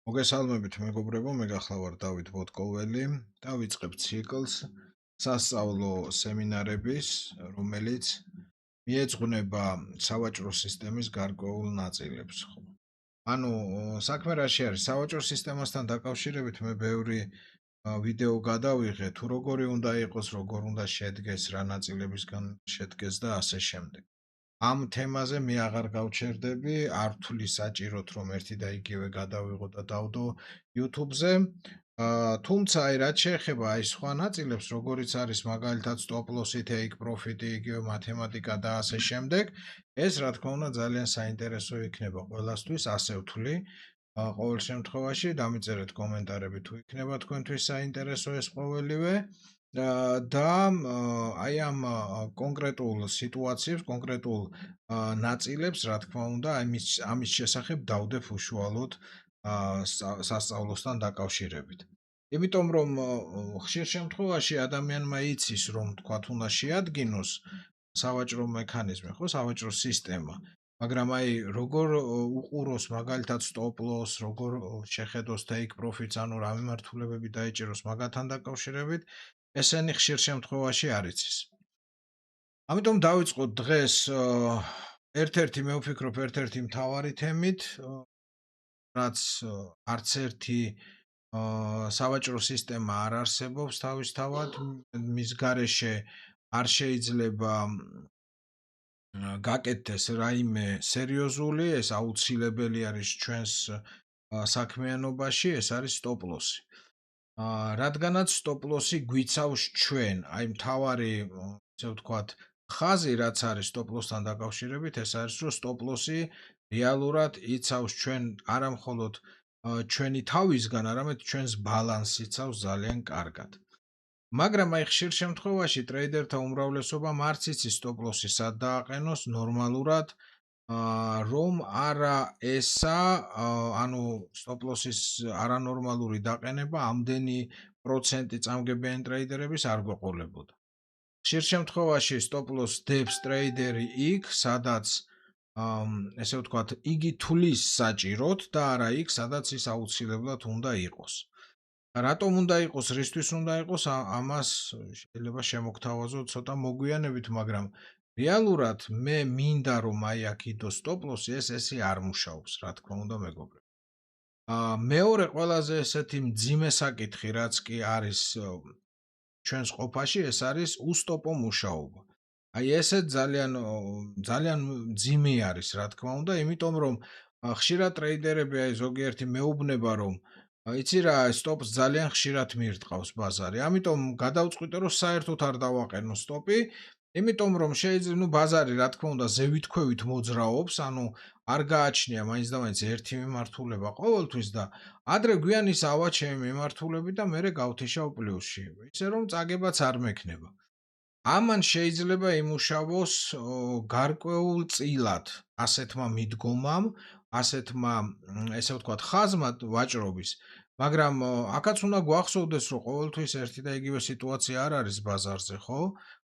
მოგესალმებით მეგობრებო, მე გახლავარ დავით ბოტკოველი და ვიწყებ ციკლს სასწავლო სემინარების, რომელიც მიეძღვნება სავაჭრო სისტემის გარკვეულ ნაწილებს. ანუ საქმე რაში არის? სავაჭრო სისტემასთან დაკავშირებით მე ბევრი ვიდეო გადავიღე, თუ როგორი უნდა იყოს, როგორ უნდა შედგეს, რა ნაწილებისგან შედგეს და ასე შემდეგ. ამ თემაზე მე აღარ გავჩერდები, არ ვთვლი საჭიროთ რომ ერთი და იგივე გადავიღო და დავდო YouTube-ზე. თუმცა აი რაც შეეხება აი სხვა ნაწილებს, როგორიც არის მაგალითად stop loss-ი, take profit-ი, იგივე მათემატიკა და ასე შემდეგ, ეს რა თქმა უნდა ძალიან საინტერესო იქნება ყველასთვის, ასე ვთვლი. ყოველ შემთხვევაში დამიწერეთ კომენტარები თუ იქნება თქვენთვის საინტერესო ეს ყოველივე. და აი ამ კონკრეტულ სიტუაციებს, კონკრეტულ ნაწილებს, რა თქმა უნდა, ამის შესახებ დავდებ უშუალოდ სასწავლოსთან დაკავშირებით. იმიტომ რომ ხშირ შემთხვევაში ადამიანმა იცის, რომ თქვათ უნდა შეადგინოს სავაჭრო მექანიზმი, ხო, სავაჭრო სისტემა, მაგრამ აი როგორ უყუროს მაგალითად stop loss, როგორ შეხედოს take profits, ანუ რა მიმართულებები დაიჭიროს მაგათთან დაკავშირებით, ესენი ხშირ შემთხვევაში არ იცის. ამიტომ დავიწყოთ დღეს მე ვფიქრობ ერთ-ერთი მთავარი თემით, რაც არც ერთი სავაჭრო სისტემა არ არსებობს თავისთავად, მის გარეშე არ შეიძლება გაკეთდეს რაიმე სერიოზული, ეს აუცილებელი არის ჩვენს საქმიანობაში, ეს არის stop loss-ი. რადგანაც stop loss-ი გვიცავს ჩვენ, აი მთავარი, ესე ვთქვათ, ხაზი რაც არის stop loss-თან დაკავშირებით, ეს არის რომ stop loss-ი რეალურად იცავს ჩვენ არა მხოლოდ ჩვენი თავისგან, არამედ ჩვენს ბალანსს იცავს ძალიან კარგად. მაგრამ აი ხშირ შემთხვევაში ტრეიდერთა უმრავლესობამ არც იცის stop loss-ი სად დააყენოს ნორმალურად, რომ არა ესა, ანუ stop loss-ის არანორმალური დაყენება ამდენი პროცენტი წამგებიანი ტრეიდერების არ გვეყოლებოდა. ხშირ შემთხვევაში stop loss დებს ტრეიდერი იქ, სადაც ესე ვთქვათ, იგი თulis საჭიროდ და არა იქ, სადაც ის აუცილებლად უნდა იყოს. რატომ უნდა იყოს, რისთვის უნდა იყოს, ამას შეიძლება შემოგთავაზო ცოტა მოგვიანებით, მაგრამ რეალურად მე მინდა რომ აი აქ იდოს stop loss-ი, ესე არ მუშაობს, რა თქმა უნდა, მეგობრებო. მეორე ყველაზე ესეთი მძიმე საკითხი, რაც კი არის ჩვენს ყოფაში, ეს არის უსტოპო მუშაობა. აი ესე ძალიან მძიმე არის, რა თქმა უნდა, იმიტომ რომ ხშირად ტრეიდერები აი ზოგიერთი მეუბნება რომ იცი რა, სტოპს ძალიან ხშირად მირტყავს ბაზარი. ამიტომ გადავწყვიტე რომ საერთოდ არ დავაყენო სტოპი, იმიტომ რომ შეიძლება ბაზარი რა თქმა უნდა ზევითქვევით მოძრაობს, ანუ არ გააჩნია მაინც და მაინც ერთი მიმართულება ყოველთვის და ადრე გვიან ის ავა ჩემი მიმართულებით და მერე გავთიშავ პლუსში. ისე რომ წაგებაც არ მექნება. ამან შეიძლება იმუშავოს გარკვეულ წილად ასეთმა მიდგომამ, ასეთმა, ესე ვთქვათ, ხაზმა ვაჭრობის, მაგრამ აქაც უნდა გვახსოვდეს, რომ ყოველთვის ერთი და იგივე სიტუაცია არ არის ბაზარზე, ხო?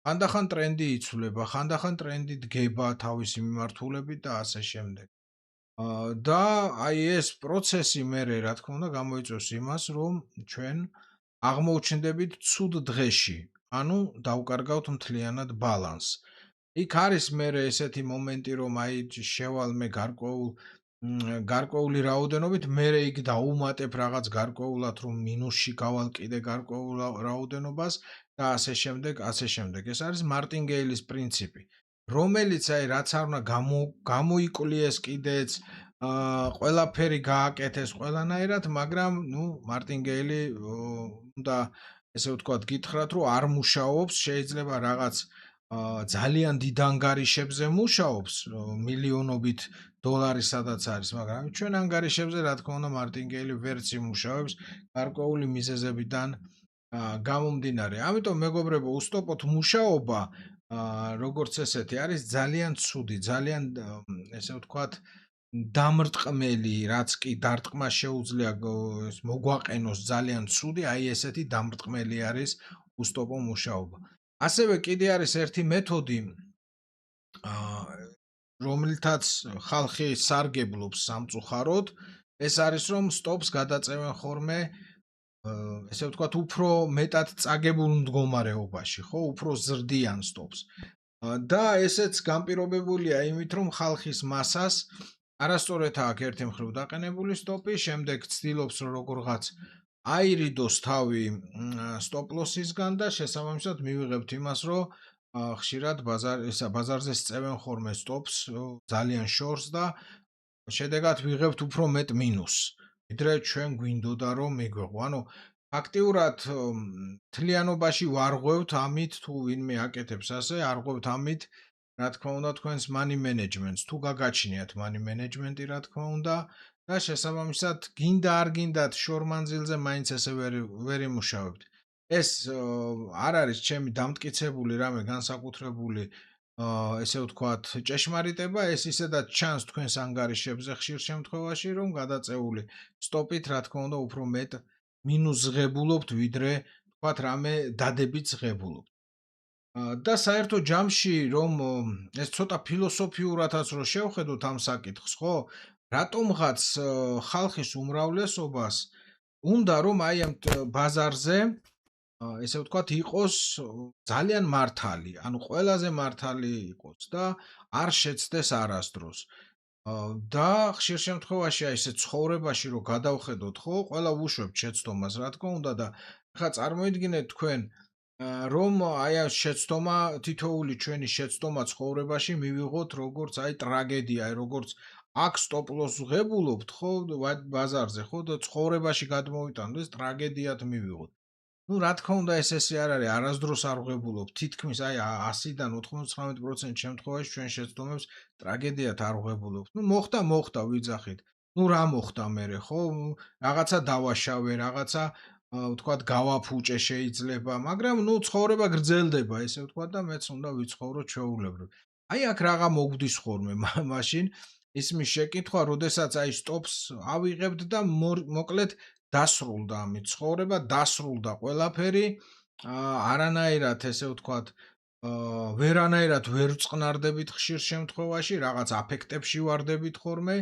ხანდახან ტრენდი იცვლება, ხანდახან ტრენდი დგება თავისი მიმართულებით და ასე შემდეგ. და აი ეს პროცესი მერე, რა თქმა უნდა, გამოიწვევს იმას, რომ ჩვენ აღმოჩნდებით ცუდ დღეში. ანუ დავკარგავთ მთლიანად ბალანსს. იქ არის მერე ესეთი მომენტი, რომ აი შევალ მე გარკვეული რაოდენობით, მერე იქ დაუმატებ რაღაც გარკვეულად, რომ მინუსში გავალ კიდე გარკვეულ რაოდენობას და ასე შემდეგ, ასე შემდეგ. ეს არის მარტინგეილის პრინციპი, რომელიც აი რაც არ უნდა გამოიკვლიეს კიდეც, ყველაფერი გააკეთეს ყველანაირად, მაგრამ მარტინგეილი უნდა ესე ვთქვათ, გითხრათ, რომ არ მუშაობს, შეიძლება რაღაც ძალიან დიდ ანგარიშებზე მუშაობს, მილიონობით დოლარი სადაც არის, მაგრამ ჩვენ ანგარიშებზე, რა თქმა უნდა, მარტინგეილი ვერც იმუშავებს გარკვეული მიზეზებიდან გამომდინარე. ამიტომ მეგობრებო, უსტოპოთ მუშაობა, როგორც ესეთი არის ძალიან ცუდი, ძალიან ესე ვთქვათ, დამრტყმელი, რაც კი დარტყმა შეუძლია მოგვაყენოს ძალიან ცუდი, აი ესეთი დამრტყმელი არის უსტოპო მუშაობა. ასევე კიდე არის ერთი მეთოდი, აა რომლითაც ხალხი სარგებლობს სამწუხაროდ, ეს არის რომ სტოპს გადაწევენ ხოლმე ესე ვთქვათ, უფრო მეტად წაგებულ მდგომარეობაში, ხო, უფრო ზრდიან სტოპს. და ესეც განპირობებულია იმით, რომ ხალხის მასას არასწორად აქვს ერთი მხრივ დაყენებული სტოპი, შემდეგ ცდილობს რომ როგორღაც აირიდოს თავი სტოპ-ლოსისგან და შესაბამისად მივიღებთ იმას, რომ ხშირად ბაზარზე სწევენ ხოლმე სტოპს ძალიან შორს და შედეგად ვიღებთ უფრო მეტ მინუსს, ვიდრე ჩვენ გვინდოდა რომ მიგვეღო. ანუ ფაქტიურად მთლიანობაში ვარღვევთ ამით, თუ ვინმე აკეთებს ასე, არღვევთ ამით, რა თქმა უნდა, თქვენს money management-ს, თუ გაგაჩნიათ money management-ი, რა თქმა უნდა, და შესაბამისად, გინდა არ გინდათ შორმანძილზე მაინც ესე ვერ იმუშავებთ. ეს არ არის ჩემი დამტკიცებული რამე განსაკუთრებული ესე ვთქვათ, ჭეშმარიტება, ეს ისედაც ჩანს თქვენს ანგარიშებზე ხშირ შემთხვევაში, რომ გადაწეული სტოპით, რა თქმა უნდა, უფრო მეტ მინუს ზღებულობთ, ვიდრე თქვათ რამე დადებით ზღებულობთ. და საერთო ჯამში, რომ ეს ცოტა ფილოსოფიურადაც რო შევხედოთ ამ საკითხს, ხო? რატომღაც ხალხის უმრავლესობას უნდა რომ აი ამ ბაზარზე ესე ვთქვათ, იყოს ძალიან მართალი, ანუ ყველაზე მართალი იყოს და არ შეცდეს არასდროს. და ხშირ შემთხვევაში აი ესე ცხოვრებაში რო გადავხედოთ, ხო, ყველა ვუშვებთ შეცდომას, რა თქმა უნდა და ხა წარმოიდგინეთ თქვენ რომ აი ამ შეცდომა თითოეული ჩვენი შეცდომა ცხოვრებაში მივიღოთ როგორც აი ტრაგედია, აი როგორც აქ სტოპ-ლოს ვღებულობთ, ხო, ბაზარზე, ხო და ცხოვრებაში გადმოვიტანოთ, ეს ტრაგედიად მივიღოთ. ну, რა თქმა უნდა, ესე არ არის, არასდროს არ ვღებულობ. თითქმის აი 100-დან 99% შემთხვევაში ჩვენ შეცდომებს ტრაგედიად არ ვღებულობთ. ну, მოხდა, ვიძახით. ну, რა მოხდა მერე, ხო? რაღაცა დავაშავე, რაღაცა ვთქვათ, გავაფუჭე შეიძლება, მაგრამ ну, ცხოვრება გრძელდება, ესე ვთქვათ და მეც უნდა ვიცხოვრო ჩვეულებრივ. აი აქ რაღა მოგდის ხოლმე მაშინ ისმის შეკითხვა, როდესაც აი სტოპს ავიღებთ და მოკლედ დასრულდა ამით ცხოვრება, დასრულდა ყველაფერი, არანაირად ესე ვთქვათ, ვერანაირად ვერ წყნარდებით ხშირ შემთხვევაში, რაღაც აფექტებში ვარდებით ხოლმე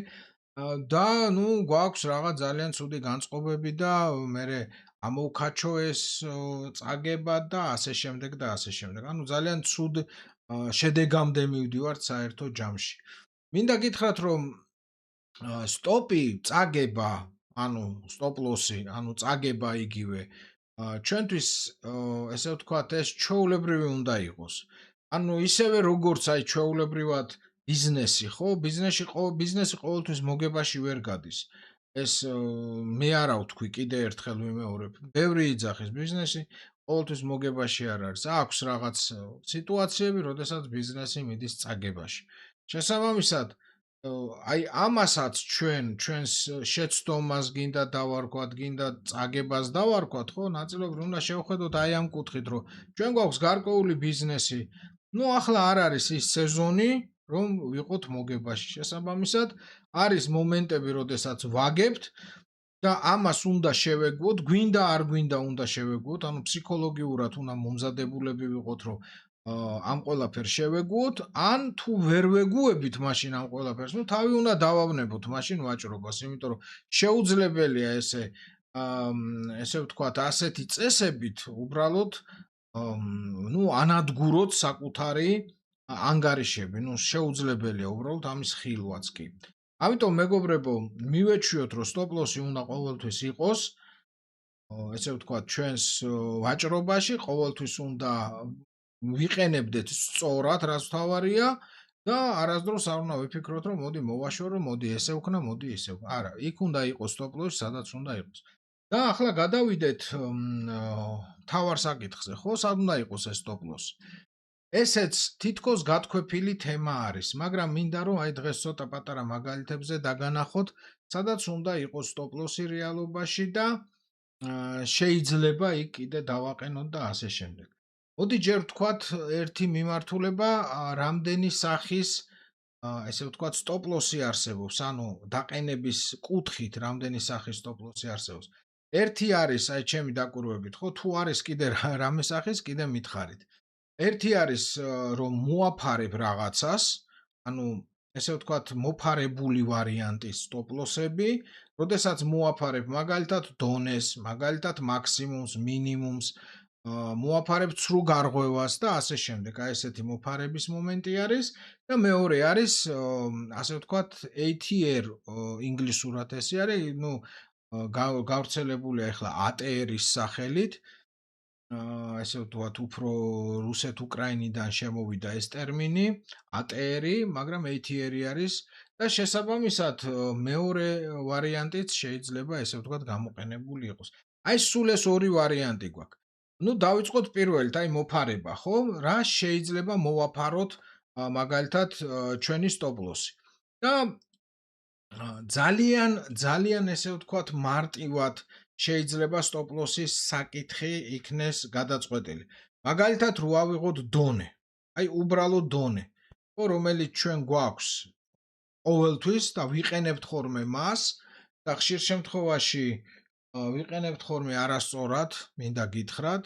და ნუ გვაქვს რაღაც ძალიან ცუდი განწყობები და მერე ამოვქაჩო ეს წაგება და ასე შემდეგ და ასე შემდეგ. ანუ ძალიან ცუდ შედეგამდე მივდივართ საერთო ჯამში. მინდა გითხრათ, რომ სტოპი, წაგება, ანუ სტოპ-ლოსი, ანუ წაგება იგივე, ჩვენთვის ესე ვთქვათ, ეს ჩვეულებრივი უნდა იყოს. ანუ ისევე როგორც აი ჩვეულებრივად ბიზნესი, ხო? ბიზნესი ყოველთვის მოგებაში ვერ გადის. ეს მე არა ვთქვი, კიდე ერთხელ ვიმეორებ. ბევრი იძახის ბიზნესი ყოველთვის მოგებაში არ არის. აქვს რაღაც სიტუაციები, როდესაც ბიზნესი მიდის წაგებაში. შესაბამისად, აი ამასაც ჩვენს შეცდომას გინდა დავარქვათ, გინდა წაგებას დავარქვათ, ხო, ნაწილობრივ უნდა შევხედოთ აი ამ კუთხით, რომ ჩვენ გვაქვს გარკვეული ბიზნესი. ну, ახლა არ არის ის სეზონი, რომ ვიყოთ მოგებაში. შესაბამისად, არის მომენტები, როდესაც ვაგებთ და ამას უნდა შევეგუოთ, გვინდა არ გვინდა უნდა შევეგუოთ, ანუ ფსიქოლოგიურად უნდა მომზადებულები ვიყოთ, რომ ამ ყველაფერს შევეგუოთ, ან თუ ვერ ვეგუებით მაშინ ამ ყველაფერს, ну, თავი უნდა დავავნებოთ მაშინ ვაჭრობას, იმიტომ რომ შეუძლებელია ესე ვთქვათ, ასეთი წესებით უბრალოდ ну, ანადგუროთ საკუთარი ანგარიშები, ну, შეუძლებელია უბრალოდ ამის ხილვაც კი. ამიტომ მეგობრებო, მივეჩვიოთ, რომ სტოპ-ლოსი უნდა ყოველთვის იყოს, ესე ვთქვათ, ჩვენს ვაჭრობაში ყოველთვის უნდა ვიყენებდეთ სწორად, რაც თავარია და არასდროს არ უნდა ვიფიქროთ, რომ მოდი მოვაშორო, მოდი ესე ვქნა, მოდი ისე ვქნა. არა, იქ უნდა იყოს სტოპ-ლოსი, სადაც უნდა იყოს. და ახლა გადავიდეთ თავარ საკითხზე, ხო, სად უნდა იყოს ეს სტოპ-ლოსი? ესეც თითქოს გათქვეფილი თემა არის, მაგრამ მინდა რომ აი დღეს ცოტა პატარა მაგალითებზე დაგანახოთ, სადაც უნდა იყოს სტოპ-ლოსი რეალობაში და შეიძლება იქ კიდე დავაყენოთ და ასე შემდეგ. მოდი ჯერ ვთქვათ ერთი მიმართულება, რამდენი სახის ესე ვთქვათ სტოპ-ლოსი არსებობს, ანუ დაყენების კუთხით რამდენი სახის სტოპ-ლოსი არსებობს. ერთი არის აი ჩემი დაკვირვებით, ხო, თუ არის კიდე რამე სახის, კიდე მითხარით. ერთი არის რომ მოაფარებ რაღაცას, ანუ ესე ვთქვათ, მოფარებული ვარიანტის სტოპ-ლოსები, როდესაც მოაფარებ მაგალითად დონეს, მაგალითად მაქსიმუმს, მინიმუმს, მოაფარებ ცრუ გარღვევას და ასე შემდეგ. აი ესეთი მოფარების მომენტი არის და მეორე არის ასე ვთქვათ ATR ინგლისურად ესე არის, ნუ გავრცელებულია ახლა ATR-ის სახელით. ესე ვთქვათ, უფრო რუსეთ-უკრაინიდან შემოვიდა ეს ტერმინი, ATR-ი, მაგრამ ATR-ი არის და შესაბამისად მეორე ვარიანტიც შეიძლება ესე ვთქვათ გამოყენებული იყოს. აი სულ ეს ორი ვარიანტი გვაქვს. ნუ დავიწყოთ პირველით, აი მოფარება, ხო? რა შეიძლება მოვაფაროთ მაგალითად ჩვენი სტოპ-ლოსი. და ძალიან ესე ვთქვათ მარტივად შეიძლება სტოპ-ლოსის საკითხი იქნეს გადაწყვეტილი. მაგალითად რო ავიღოთ დონე. აი უბრალოდ დონე, ხო, რომელიც ჩვენ გვაქვს ყოველთვის და ვიყენებთ ხოლმე მას და ხშირ შემთხვევაში ვიყენებთ ხოლმე არასწორად, მინდა გითხრათ,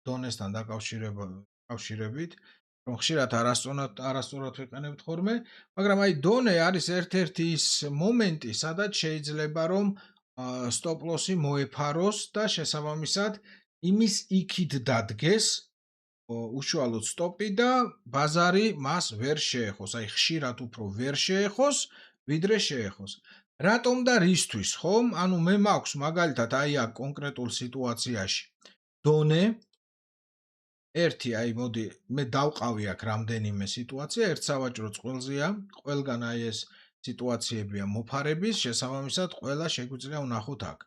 დონესთან დაკავშირებით, რომ ხშირად არასწორად ვიყენებთ ხოლმე, მაგრამ აი დონე არის ერთ-ერთი ის მომენტი, სადაც შეიძლება რომ სტოპ-ლოსი მოეფაროს და შესაბამისად იმის იქით დადგეს უშუალოდ სტოპი და ბაზარი მას ვერ შეეხოს, აი ხშირად უფრო ვერ შეეხოს, ვიდრე შეეხოს. რატომ და რისთვის, ხომ? ანუ მე მაქვს მაგალითად აი აქ კონკრეტულ სიტუაციაში დონე ერთი, აი მოდი მე დავყავი აქ რამდენიმე სიტუაცია, ერთ სავაჭრო წყვილზეა, ყველგან აი ეს სიტუაციებია მოფარების, შესაბამისად ყველა შეგვიძლია ვნახოთ აქ.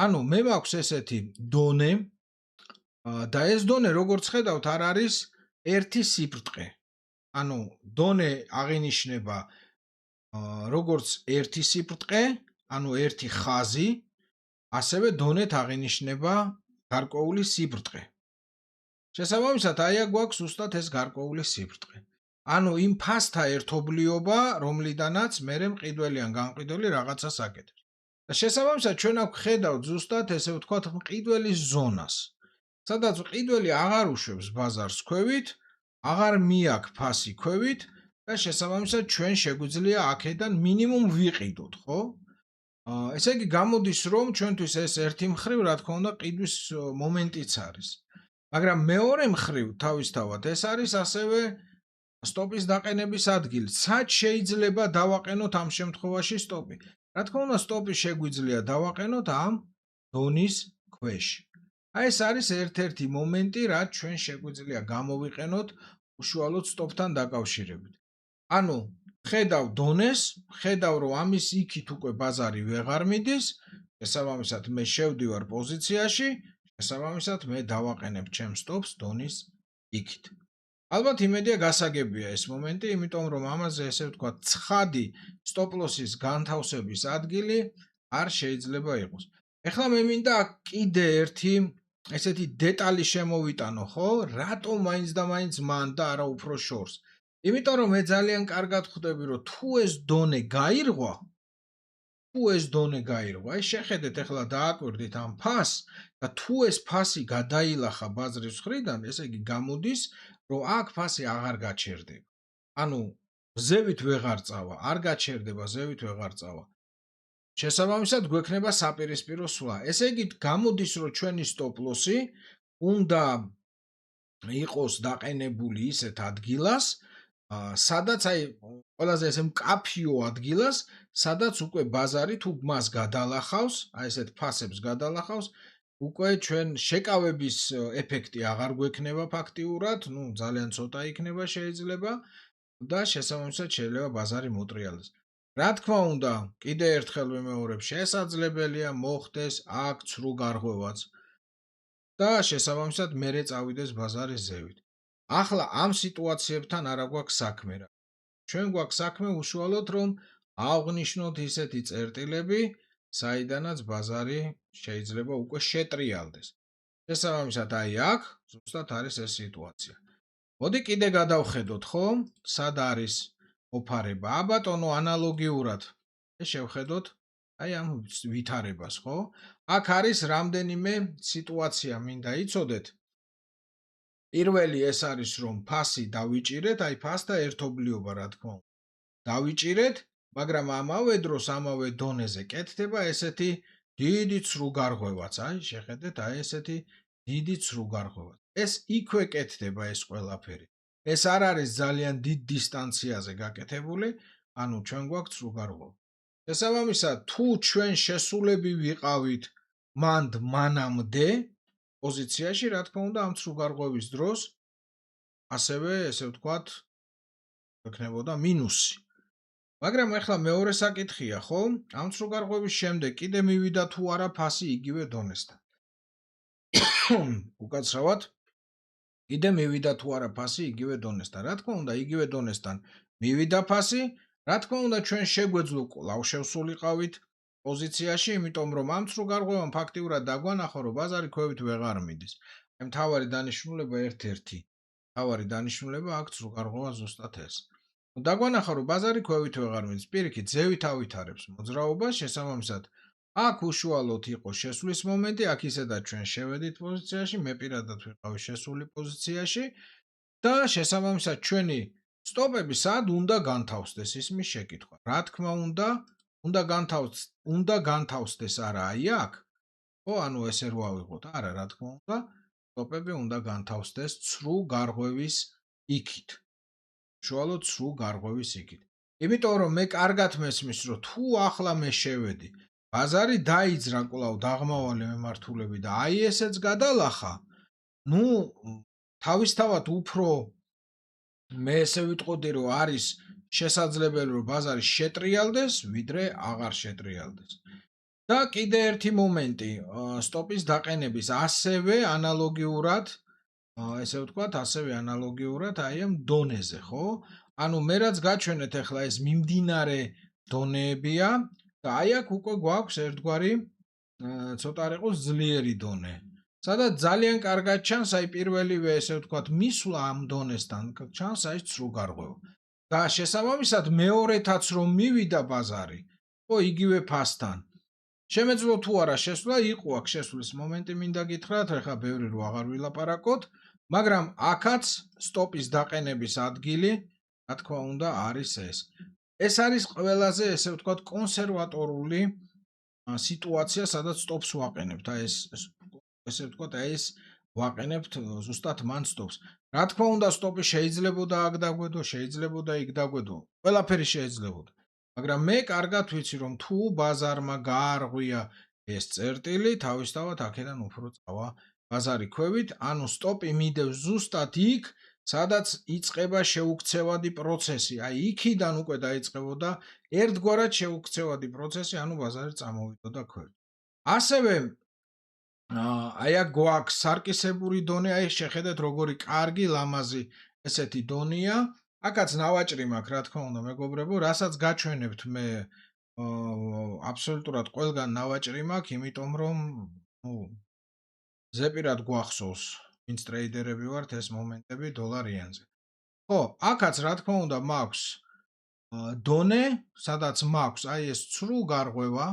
ანუ მე მაქვს ესეთი დონე და ეს დონე როგორც ხედავთ არ არის ერთი სიბრტყე. ანუ დონე აღინიშნება როგორც ერთი სიბრტყე, ანუ ერთი ხაზი, ასევე დონეთ აღინიშნება გარკვეული სიბრტყე. შესაბამისად აი აქ გვაქვს ზუსტად ეს გარკვეული სიბრტყე. ანუ იმ ფასთა ერთობლიობა, რომლიდანაც მერე მყიდველი ან გამყიდველი რაღაცას აკეთებს. და შესაბამისად ჩვენ აქ ხედავთ ზუსტად ესე ვთქვათ მყიდველის ზონას. სადაც მყიდველი აღარ უშვებს ბაზარს ქვევით, აღარ მიაქვს ფასი ქვევით და შესაბამისად ჩვენ შეგვიძლია აქედან მინიმუმ ვიყიდოთ, ხო? ესე იგი გამოდის რომ ჩვენთვის ეს ერთი მხრივ რა თქმა უნდა ყიდვის მომენტიც არის. მაგრამ მეორე მხრივ თავისთავად ეს არის ასევე სტოპის დაყენების ადგილი. სად შეიძლება დავაყენოთ ამ შემთხვევაში სტოპი? რა თქმა უნდა სტოპი შეგვიძლია დავაყენოთ ამ დონის ქვეშ. აი ეს არის ერთ-ერთი მომენტი, რაც ჩვენ შეგვიძლია გამოვიყენოთ უშუალოდ სტოპთან დაკავშირებით. ანუ ხედავ დონეს, ხედავ რომ ამის იქით უკვე ბაზარი ვეღარ მიდის, შესაბამისად მე შევდივარ პოზიციაში, შესაბამისად მე დავაყენებ ჩემ სტოპს დონის იქით. ალბათ იმედია გასაგებია ეს მომენტი, იმიტომ რომ ამაზე ესე ვთქვათ ცხადი სტოპ-ლოსის განთავსების ადგილი არ შეიძლება იყოს. ეხლა მე მინდა კიდე ერთი ესეთი დეტალი შემოვიტანო, ხო? რატომ მაინც და მაინც მან და არა უფრო შორს? იმიტომ რომ მე ძალიან კარგად ხვდები, რომ თუ ეს დონე გაირღვა, აი შეხედეთ ეხლა დააკვირდით ამ ფასს და თუ ეს ფასი გადაილახა ბაზრის მხრიდან, ესე იგი გამოდის, რომ აქ ფასი აღარ გაჩერდება. ანუ ზევით ვეღარ წავა, არ გაჩერდება, ზევით ვეღარ წავა. შესაბამისად გვექნება საპირისპირო სვლა. ესე იგი გამოდის, რომ ჩვენი სტოპ-ლოსი უნდა იყოს დაყენებული ისეთ ადგილას, სადაც აი ყველაზე ესე მკაფიო ადგილას, სადაც უკვე ბაზარი თუ მას გადალახავს, აი ესეთ ფასებს გადალახავს, უკვე ჩვენ შეკავების ეფექტი აღარ გვექნება ფაქტიურად, ნუ ძალიან ცოტა იქნება შეიძლება და შესაბამისად შეიძლება ბაზარი მოტრიალდეს. რა თქმა უნდა, კიდე ერთხელ ვიმეორებ, შესაძლებელია მოხდეს აქ ცრუ გარღვევაც და შესაბამისად მერე წავიდეს ბაზარი ზევით. ახლა ამ სიტუაციებთან არა გვაქვს საქმე რა. ჩვენ გვაქვს საქმე უშუალოდ რომ აღვნიშნოთ ისეთი წერტილები, საიდანაც ბაზარი შეიძლება უკვე შეტრიალდეს. შესაბამისად აი აქ ზუსტად არის ეს სიტუაცია. მოდი კიდე გადავხედოთ, ხო? სად არის მოფარება? აბატონო ანალოგიურად შევხედოთ აი ამ ვითარებას, ხო? აქ არის რამდენიმე სიტუაცია, მინდა იცოდეთ. პირველი ეს არის რომ ფასი დავიჭირეთ, აი ფასთა ერთობლიობა რა თქმა უნდა. დავიჭირეთ, მაგრამ ამავე დროს ამავე დონეზე კეთდება ესეთი დიდი ცრუგარღვევაც, აი შეხედეთ, აი ესეთი დიდი ცრუგარღვევა. ეს იქვე კეთდება ეს ყველაფერი. ეს არ არის ძალიან დიდ დისტანციაზე გაკეთებული, ანუ ჩვენ გვაქვს ცრუგარღვევა. შესაბამისად, თუ ჩვენ შესულები ვიყავით მანამდე პოზიციაში, რა თქმა უნდა, ამ ცრუგარღვევის დროს ასევე, ესე ვთქვათ, ექნებოდა მინუსი. მაგრამ ახლა მეორე საკითხია, ხო? ამ ცრუგარღვევის შემდეგ კიდე მივიდა თუ არა ფასი იგივე დონესთან. უკაცრავად, კიდე მივიდა თუ არა ფასი იგივე დონესთან. რა თქმა უნდა, იგივე დონესთან მივიდა ფასი, რა თქმა უნდა, ჩვენ შეგვეძლო კვლავ შევსულიყავით პოზიციაში, იმიტომ რომ ამ ცრუგარღვევამ ფაქტიურად დაგვანახა, რომ ბაზარი ქვევით ვეღარ მიდის. აი მთავარი დანიშნულება ერთ-ერთი. მთავარი დანიშნულება აქ ცრუგარღვევა ზუსტად ეს. დაგვანახა, რომ ბაზარი ქვევით ვეღარ მიდის. პირიქით, ზევით ავითარებს მოძრაობას, შესაბამისად, აქ უშუალოდ იყო შესვლის მომენტი, აქ ისედაც ჩვენ შევედით პოზიციაში, მე პირადად ვიყავი შესული პოზიციაში და შესაბამისად ჩვენი სტოპები სად უნდა განთავსდეს ისმის შეკითხვა. რა თქმა უნდა განთავსდეს არა აი აქ. ხო, ანუ ესე რო ავიღოთ, არა, რა თქმა უნდა, სტოპები უნდა განთავსდეს ცრუ გარღვევის იქით. უშუალოდ ცრუ გარღვევის იქით. იმიტომ რომ მე კარგად მესმის, რომ თუ ახლა მე შევედი, ბაზარი დაიძრა კვლავ დაღმავალი მემართულები და აი ესეც გადალახა, ნუ თავისთავად უფრო მე ესე ვიტყოდი, რომ არის შესაძლებელი, რომ ბაზარი შეტრიალდეს, ვიდრე აღარ შეტრიალდეს. და კიდე ერთი მომენტი, სტოპის დაყენების ასევე ანალოგიურად, ესე ვთქვათ, ასევე ანალოგიურად აი ამ დონეზე, ხო? ანუ მე რაც გაჩვენეთ ახლა ეს მიმდინარე დონეებია და აი აქ უკვე გვაქვს ერთგვარი ცოტა არ იყოს ძლიერი დონე. სადაც ძალიან კარგად ჩანს აი პირველივე ესე ვთქვათ მისვლა ამ დონესთან, ჩანს აი ცრუგარღვევა. და შესაბამისად მეორეთაც რომ მივიდა ბაზარი, ხო, იგივე ფასთან. შემეძლო თუ არა შესვლა, იყო აქ შესვლის მომენტი მინდა გითხრათ, ეხლა ბევრი რო აღარ ვილაპარაკოთ, მაგრამ აქაც სტოპის დაყენების ადგილი, რა თქმა უნდა, არის ეს. ეს არის ყველაზე, ესე ვთქვათ, კონსერვატორული სიტუაცია, სადაც სტოპს ვაყენებთ. აი ეს ესე ვთქვათ, აი ეს ვაყენებთ ზუსტად მან სტოპს. რა თქმა უნდა, სტოპი შეიძლებოდა აქ დაგვედო, შეიძლებოდა იქ დაგვედო. ყველაფერი შეიძლებოდა. მაგრამ მე კარგად ვიცი, რომ თუ ბაზარმა გაარღვია ეს წერტილი, თავისთავად აქედან უფრო წავა ბაზარი ქვევით, ანუ სტოპი მიდევს ზუსტად იქ, სადაც იწყება შეუქცევადი პროცესი. აი იქიდან უკვე დაიწყებოდა ერთგვარად შეუქცევადი პროცესი, ანუ ბაზარი წამოვიდოდა ქვევით. ასევე აი აქ გვაქვს სარკისებური დონე, აი შეხედეთ როგორი კარგი ლამაზი ესეთი დონეა. აქაც ნავაჭრი მაქვს, რა თქმა უნდა, მეგობრებო, რასაც გაჩვენებთ მე აბსოლუტურად ყველგან ნავაჭრი მაქვს, იმიტომ რომ ზეპირად გვახსოვს, ვინც ტრეიდერები ვართ ეს მომენტები დოლარიანზე. ხო, აქაც რა თქმა უნდა მაქვს დონე, სადაც მაქვს აი ეს ცრუ გარღვევა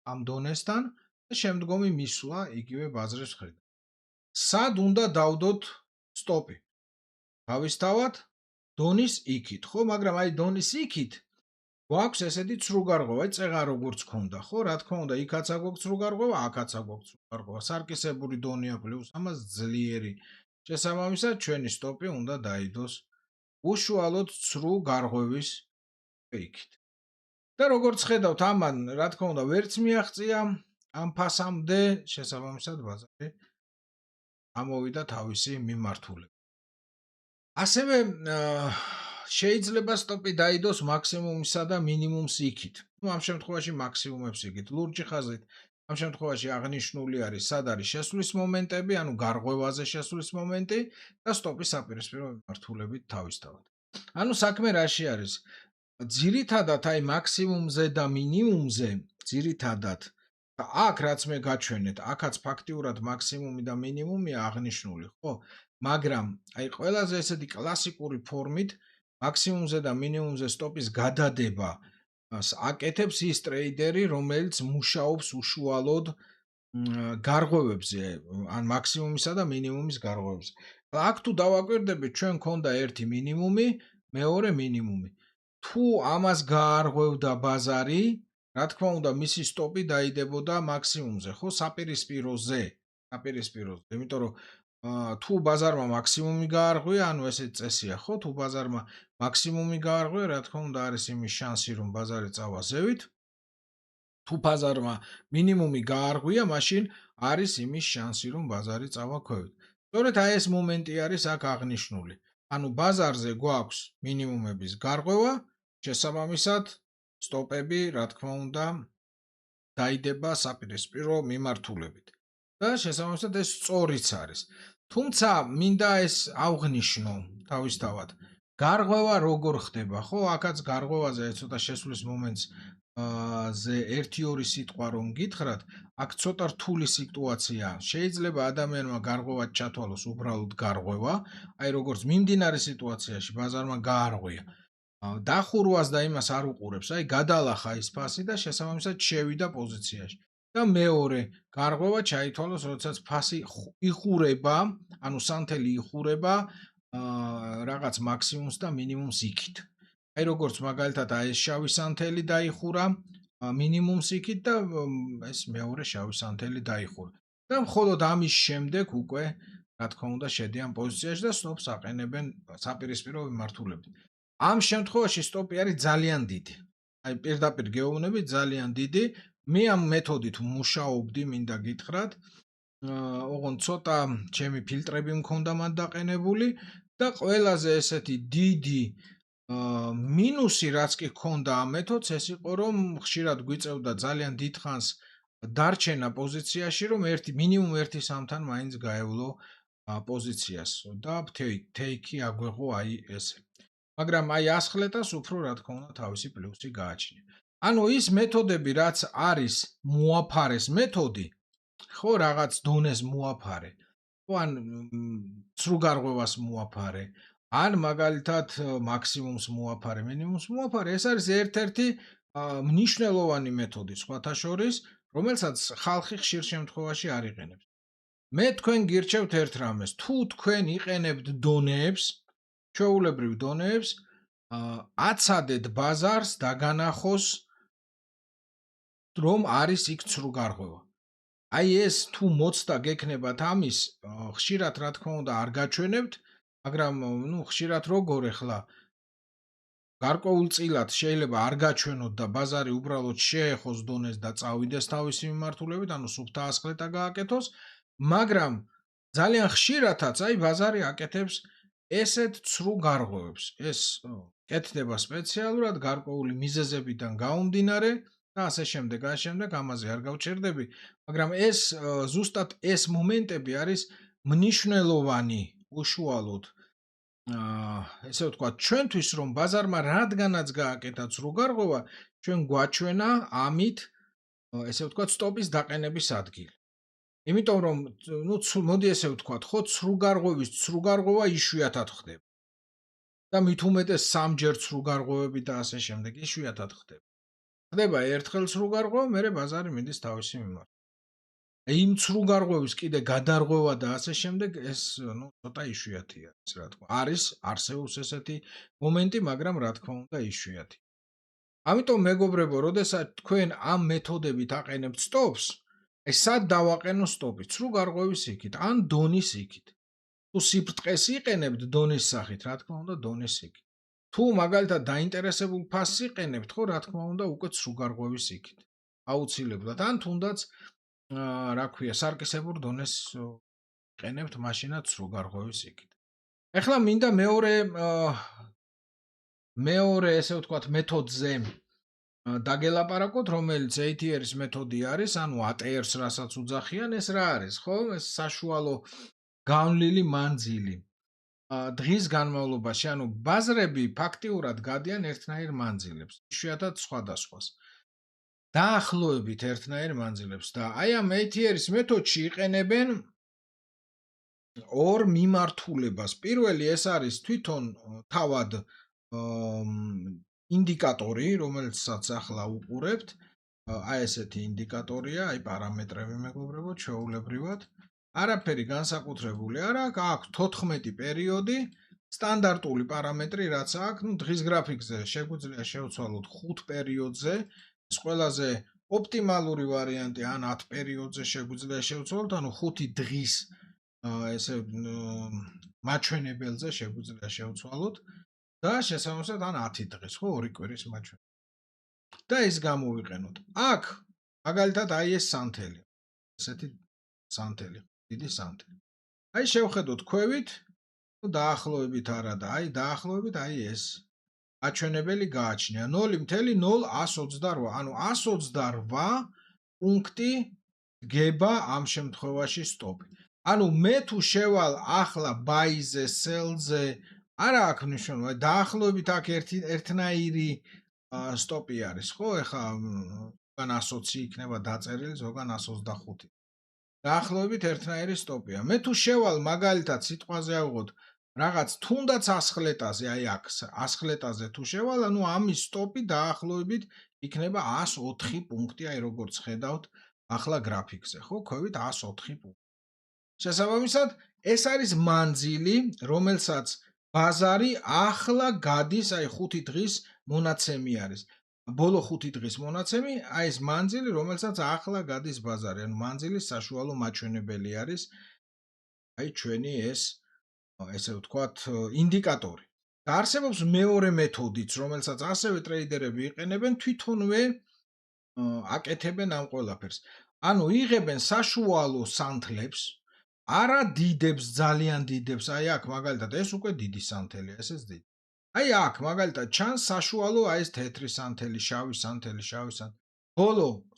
ამ დონესთან და შემდგომი მისვლა იგივე ბაზრის მხრიდან. სად უნდა დავდოთ სტოპი? თავისთავად დონის იქით, ხო, მაგრამ აი დონის იქით გვაქვს ესეთი ცრუგარღვევა, წეღა როგორც ქონდა, ხო, რა თქმა უნდა, იქაც აგვაქვს ცრუგარღვევა, აქაც აგვაქვს ცრუგარღვევა. სარკისებური დონეა პლუს ამას ძლიერი. შესაბამისად, ჩვენი სტოპი უნდა დაიდოს უშუალოდ ცრუ გარღვევის იქით. და როგორც ხედავთ, ამან, რა თქმა უნდა, ვერც მიაღწია ამ ფასამდე, შესაბამისად, ბაზარი ამოვიდა თავისი მიმართულებით. ასევე შეიძლება სტოპი დაიდოს მაქსიმუმსა და მინიმუმს იქით. ნუ ამ შემთხვევაში მაქსიმუმებს იქით. ლურჯი ხაზით ამ შემთხვევაში აღნიშნული არის, სად არის შესვლის მომენტები, ანუ გარღვევაზე შესვლის მომენტი და სტოპის საპირისპირო მიმართულებით თავისთავად. ანუ საქმე რაში არის? ძირითადად აი მაქსიმუმზე და მინიმუმზე, ძირითადად აქ რაც მე გაჩვენეთ, აქაც ფაქტიურად მაქსიმუმი და მინიმუმია აღნიშნული, ხო? მაგრამ აი ყველაზე ესეთი კლასიკური ფორმით მაქსიმუმზე და მინიმუმზე სტოპის გადადება აკეთებს ის ტრეიდერი, რომელიც მუშაობს უშუალოდ გარღვევებზე, ან მაქსიმუმისა და მინიმუმის გარღვევებზე. აქ თუ დავაკვირდებით, ჩვენ ქონდა ერთი მინიმუმი, მეორე მინიმუმი. თუ ამას გაარღვევდა ბაზარი, რა თქმა უნდა, მისი სტოპი დაიდებოდა მაქსიმუმზე, ხო, საპირისპიროზე. იმიტომ რომ თუ ბაზარმა მაქსიმუმი გაარღვია, ანუ ესეც წესია, ხო, თუ ბაზარმა მაქსიმუმი გაარღვია, რა თქმა უნდა, არის იმის შანსი, რომ ბაზარი წავა ზევით. თუ ბაზარმა მინიმუმი გაარღვია, მაშინ არის იმის შანსი, რომ ბაზარი წავა ქვევით. სწორედ აი ეს მომენტი არის აქ აღნიშნული. ანუ ბაზარზე გვაქვს მინიმუმების გარღვევა, შესაბამისად, სტოპები, რა თქმა უნდა, დაიდება საპირისპირო მიმართულებით. და შესაბამისად ეს სწორიც არის. თუმცა მინდა ეს ავღნიშნო თავისთავად. გარღვევა როგორ ხდება, ხო? აქაც გარღვევაზე ცოტა შესვლის მომენტს ზე 1-2 სიტყვა რომ გითხრათ, აქ ცოტა რთული სიტუაციაა. შეიძლება ადამიანმა გარღვევა ჩათვალოს უბრალოდ გარღვევა, აი როგორც მიმდინარე სიტუაციაში ბაზარმა გაარღვია. დახურვას და იმას არ უყურებს, აი გადალახა ის ფასი და შესაბამისად შევიდა პოზიციაში. და მეორე, გარღვევა ჩაითვალოს, როდესაც ფასი იხურება, ანუ სანთელი იხურება რაღაც მაქსიმუმს და მინიმუმს იქით. აი როგორც მაგალითად აი ეს შავი სანთელი დაიხურა მინიმუმს იქით და ეს მეორე შავი სანთელი დაიხურა. და მხოლოდ ამის შემდეგ უკვე, რა თქმა უნდა, შედიან პოზიციაში და სტოპს აყენებენ საპირისპირო მიმართულებით. ამ შემთხვევაში სტოპი არის ძალიან დიდი. აი პირდაპირ გეუბნებით ძალიან დიდი. მე ამ მეთოდით მუშაობდი, მინდა გითხრათ. ოღონდ ცოტა ჩემი ფილტრები მქონდა მან დაყენებული და ყველაზე ესეთი დიდი მინუსი რაც კი ჰქონდა ამ მეთოდს, ეს იყო რომ ხშირად გვიწევდა ძალიან დიდხანს დარჩენა პოზიციაში, რომ მინიმუმ 1 სამთან მაინც გაევლო პოზიციას და take-ი აგვეღო აი ესე. მაგრამ აი ასხლეტას უფრო რა თქმა უნდა თავისი პლუსი გააჩნია. ანუ ის მეთოდები რაც არის მოაფარეს მეთოდი, ხო, რაღაც დონეს მოაფარე. ხო, ან სრუგარღვევას მოაფარე, ან მაგალითად მაქსიმუმს მოაფარე, მინიმუმს მოაფარე, ეს არის ერთ-ერთი მნიშვნელოვანი მეთოდი სხვათა შორის, რომელსაც ხალხი ხშირ შემთხვევაში არ იყენებს. მე თქვენ გირჩევთ ერთ რამეს, თუ თქვენ იყენებთ დონეებს, ჩვეულებრივ დონეებს, აცადეთ ბაზარს დაგანახოს, რომ არის იქ სრუგარღვევა. აი ეს თუ მოცდა გექნებათ ამის, ხშირად რა თქმა უნდა არ გაჩვენებთ, მაგრამ ხშირად როგორ ახლა გარკვეულწილად შეიძლება არ გაჩვენოთ და ბაზარი უბრალოდ შეეხოს დონეს და წავიდეს თავისი მიმართულებით, ანუ სუფთა ასხლეტა გააკეთოს, მაგრამ ძალიან ხშირადაც აი ბაზარი აკეთებს ესეთ ცრუ გარღვევებს. ეს კეთდება სპეციალურად გარკვეული მიზეზებიდან გამომდინარე და ასე შემდეგ, ამაზე არ გავჩერდები, მაგრამ ეს ზუსტად ეს მომენტები არის მნიშვნელოვანი უშუალოდ ესე ვთქვათ, ჩვენთვის რომ ბაზარმა რადგანაც გააკეთა სრუგარღვევა, ჩვენ გვაჩვენა ამით ესე ვთქვათ, სტოპის დაყენების ადგილი. იმიტომ რომ მოდი ესე ვთქვათ, ხო, სრუგარღვევა იშვიათად ხდება. და მით უმეტეს სამჯერ სრუგარღვევები და ასე შემდეგ იშვიათად ხდება. ხდება ერთხელ სრუგარღვევა, მერე ბაზარი მიდის თავისი მიმართულებით. იმ სრუგარღვევის კიდე გადარღვევა და ასე შემდეგ ეს ცოტა იშვიათია, რა თქმა უნდა. არსებობს ესეთი მომენტი, მაგრამ რა თქმა უნდა იშვიათი. ამიტომ მეგობრებო, როდესაც თქვენ ამ მეთოდებით აყენებთ სტოპს, აი სად დავაყენო სტოპი? სრუგარღვევის იქით, ან დონის იქით. თუ სიბრტყეს იყენებთ დონის სახით, რა თქმა უნდა დონის იქით. თუ მაგალითად დაინტერესებულ ფასს იყენებთ, ხო, რა თქმა უნდა უკვე სრუგარღვევის იქით. აუცილებლად, ან თუნდაც რა ქვია, სარკისებურ დონეს იყენებთ, მაშინაც სრუგარღვევის იქით. ეხლა მინდა მეორე ესე ვთქვათ მეთოდზე დაგელაპარაკოთ, რომელიც ATR-ის მეთოდი არის, ანუ ATR-ს რასაც უძახიან, ეს რა არის, ხო? ეს საშუალო განვლილი მანძილი. დღის განმავლობაში, ანუ ბაზრები ფაქტიურად გადიან ერთნაირ მანძილებს, იშვიათად სხვადასხვას. დაახლოებით ერთნაირ მანძილებს და აი ამ ATR-ის მეთოდში იყენებენ ორ მიმართულებას. პირველი ეს არის თვითონ თავად ინდიკატორი, რომელსაც ახლა უყურებთ. აი ესეთი ინდიკატორია, აი პარამეტრები მეგობრებო, ჩვეულებრივად. არაფერი განსაკუთრებული არ აქვს, აქვს 14 პერიოდი, სტანდარტული პარამეტრი რაც აქვს, ну დღის გრაფიკზე შეგვიძლია შევცვალოთ 5 პერიოდზე, ეს ყველაზე ოპტიმალური ვარიანტი, ან 10 პერიოდზე შეგვიძლია შევცვალოთ, ანუ 5 დღის ესე მაჩვენებელზე შეგვიძლია შევცვალოთ და შესაბამისად ან 10 დღის, ხო, 2 კვირის მაჩვენებელი. და ის გამოვიყენოთ. აქ მაგალითად აი ეს სანთელი. ესეთი სანთელი, დიდი სანთელი. აი შევხედოთ ქვევით, ну დაახლოებით არა და აი დაახლოებით აი ეს აჩვენებელი გააჩნია 0.0128, ანუ 128 პუნქტი დგება ამ შემთხვევაში სტოპი. ანუ მე თუ შევალ ახლა buy-ზე, sell-ზე, არა აქვს მნიშვნელობა, დაახლოებით აქ ერთნაირი სტოპი არის, ხო? ეხა ზოგან 120 იქნება დაწერილი, ზოგან 125. დაახლოებით ერთნაირი სტოპია. მე თუ შევალ მაგალითად სიტყვაზე ავიღოთ რაღაც თუნდაც 100 ლეტაზე, აი აქ 100 ლეტაზე თუ შევალ, ანუ ამის სტოპი დაახლოებით იქნება 104 პუნქტი, აი როგორც ხედავთ ახლა გრაფიკზე, ხო? ქვევით 104 პუნქტი. შესაბამისად, ეს არის მანძილი, რომელსაც ბაზარი ახლა გადის, აი 5 დღის მონაცემი არის. ბოლო 5 დღის მონაცემი, აი ეს მანძილი, რომელსაც ახლა გადის ბაზარი, ანუ მანძილის საშუალო მაჩვენებელი არის. აი ჩვენი ეს ესე ვთქვათ, ინდიკატორი. და არსებობს მეორე მეთოდიც, რომელსაც ასევე ტრეიდერები იყენებენ, თვითონვე აკეთებენ ამ ყველაფერს. ანუ იღებენ საშუალო სანთლებს, არა დიდებს, ძალიან დიდებს, აი აქ მაგალითად ეს უკვე დიდი სანთელია, ესეც დიდი. აი აქ მაგალითად ჩანს საშუალო აი ეს თეთრი სანთელი, შავი სანთელი, შავი სანთელი.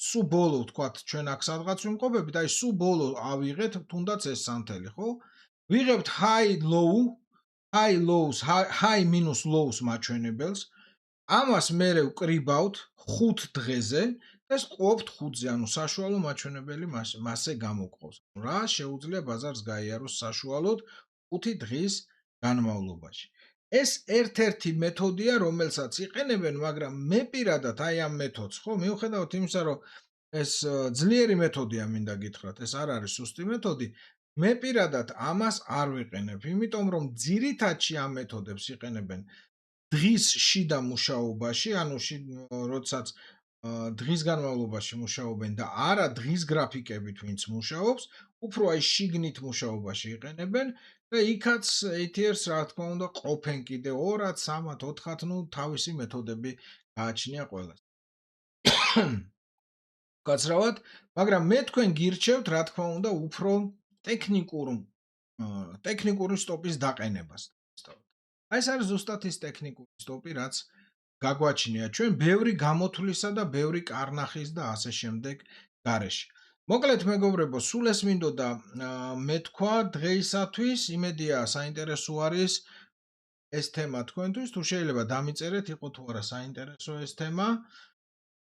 სუ ბოლო ვთქვათ, ჩვენ აქ სადღაც ვიმყოფებით, აი სუ ბოლო ავიღეთ თუნდაც ეს სანთელი, ხო? ვიღებთ high lows, high minus lows მაჩვენებელს. ამას მერე ვკრიბავთ 5 დღეზე და ეს ყოფთ 5-ზე, ანუ საშუალო მაჩვენებელი მასე გამოყავს. რა შეუძლია ბაზარს გაიაროს საშუალოდ 5 დღის განმავლობაში. ეს ერთ-ერთი მეთოდია, რომელსაც იყენებენ, მაგრამ მე პირადად აი ამ მეთოდს, ხო, მიუხედავად იმისა, რომ ეს ძლიერი მეთოდია, მინდა გითხრათ, ეს არ არის სუსტი მეთოდი. მე პირადად ამას არ ვიყენებ, იმიტომ რომ ძირითადში ამ მეთოდებს იყენებენ დღის შიდა მუშაობაში, ანუ როდესაც დღის განმავლობაში მუშაობენ და არა დღის გრაფიკებით ვინც მუშაობს, უფრო აი შიგნით მუშაობაში იყენებენ და იქაც ATR-ს რა თქმა უნდა ყოფენ კიდე 2-ად, 3-ად, 4-ად, ну თავისი მეთოდები გააჩნია ყველას. გაცრავად, მაგრამ მე თქვენ გირჩევთ რა თქმა უნდა უფრო ტექნიკური სტოპის დაყენებას. აი ეს არის ზუსტად ის ტექნიკური სტოპი, რაც გაგვაჩნია ჩვენ ბევრი გამოთვლისა და ბევრი კარნახის და ასე შემდეგ გარეშე. მოკლედ მეგობრებო, სულ ეს მინდოდა მეთქვა დღეისათვის, იმედია საინტერესო არის ეს თემა თქვენთვის, თუ შეიძლება დამიწერეთ, იყო თუ არა საინტერესო ეს თემა.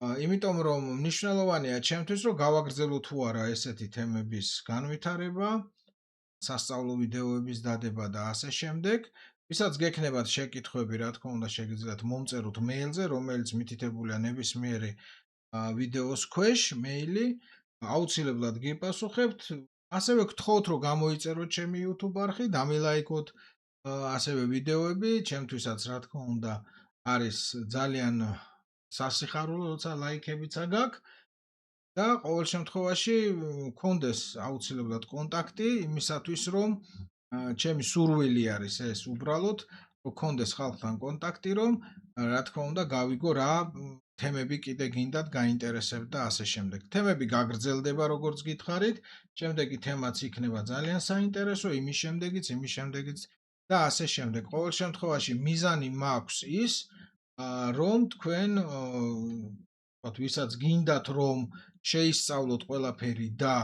იმიტომ რომ მნიშვნელოვანია ჩემთვის, რომ გავაგრძელო თუ არა ესეთი თემების განვითარება, სასწავლო ვიდეოების დადება და ასე შემდეგ. ვისაც გექნებათ შეკითხვები, რა თქმა უნდა, შეგიძლიათ მომწეროთ მეილზე, რომელიც მითითებულია ნებისმიერი ვიდეოს ქვეშ, მეილი, აუცილებლად გიპასუხებთ. ასევე გთხოვთ, რომ გამოიწეროთ ჩემი YouTube არხი, დამილაიქოთ ასევე ვიდეოები, ჩემთვისაც რა თქმა უნდა არის ძალიან სასიხარულო, როცა ლაიქებიცა გაქვს და ყოველ შემთხვევაში გქონდეს აუცილებლად კონტაქტი იმისათვის, რომ ჩემი სურვილი არის ეს უბრალოდ, რომ გქონდეს ხალხთან კონტაქტი, რომ რა თქმა უნდა გავიგო რა თემები კიდე გინდათ გაინტერესებთ და ასე შემდეგ. თემები გაგრძელდება, როგორც გითხარით, შემდეგი თემაც იქნება ძალიან საინტერესო, იმის შემდეგიც და ასე შემდეგ. ყოველ შემთხვევაში მიზანი მაქვს ის, რომ თქვენ ვისაც გინდათ რომ შეისწავლოთ ყველაფერი და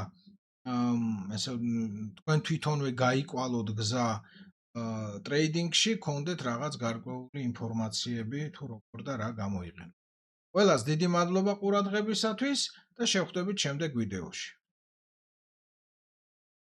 ესე თქვენ თვითონვე გაიკვალოთ გზა ტრეიდინგში, გქონდეთ რაღაც გარკვეული ინფორმაციები თუ როგორ და რა გამოიყენოთ. ყველას დიდი მადლობა ყურადღებისათვის და შევხვდებით შემდეგ ვიდეოში.